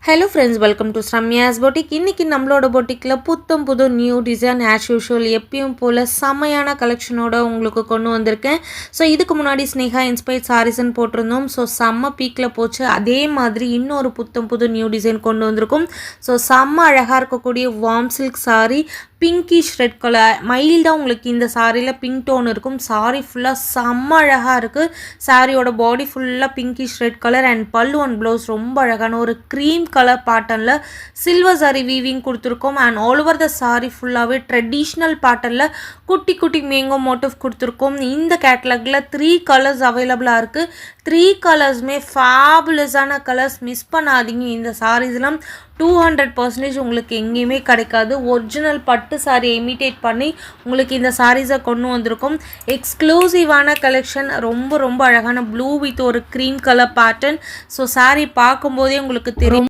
Hello friends, welcome to Ramya's boutique. இன்றைக்கி நம்மளோட பொட்டிக்கில் புத்தம் புது நியூ டிசைன் ஆஸ் யூஷுவல் எப்பயும் போல் செம்மையான கலெக்ஷனோட உங்களுக்கு கொண்டு வந்திருக்கேன். ஸோ இதுக்கு முன்னாடி ஸ்னேகா இன்ஸ்பைர்ட் சாரீஸ்ன்னு போட்டிருந்தோம். ஸோ செம்ம பீக்கில் போச்சு. அதே மாதிரி இன்னொரு புத்தம் புது நியூ டிசைன் கொண்டு வந்திருக்கும். ஸோ செம்ம அழகாக இருக்கக்கூடிய warm silk sari, pinkish red colour மைல்டாக உங்களுக்கு இந்த சாரியில் பிங்க் டோன் இருக்கும். சாரீ ஃபுல்லாக செம்ம அழகாக இருக்குது. சாரியோட பாடி ஃபுல்லாக பிங்கிஷ் ரெட் கலர் அண்ட் பல்லு அண்ட் ப்ளவுஸ் ரொம்ப அழகான ஒரு க்ரீம் கலர் பேட்டர்னில் சில்வர் சாரி வீவிங் கொடுத்துருக்கோம். And all over the sorry ஃபுல்லாகவே ட்ரெடிஷ்னல் பேட்டர்னில் குட்டி குட்டி மேங்கோ மோட்டிவ் கொடுத்துருக்கோம். இந்த கேட்டலாகில் 3 கலர்ஸ் அவைலபிளாக இருக்குது. 3 கலர்ஸுமே ஃபேபுலஸான கலர்ஸ். மிஸ் பண்ணாதீங்க. இந்த சாரீஸ்லாம் 200% உங்களுக்கு எங்கேயுமே கிடைக்காது. ஒரிஜினல் பட்டு சாரி இமிட்டேட் பண்ணி உங்களுக்கு இந்த சாரீஸை கொண்டு வந்திருக்கும். எக்ஸ்க்ளூசிவான கலெக்ஷன். ரொம்ப ரொம்ப அழகான ப்ளூ வித் ஒரு cream colour pattern. So sari பார்க்கும்போதே உங்களுக்கு தெரியும்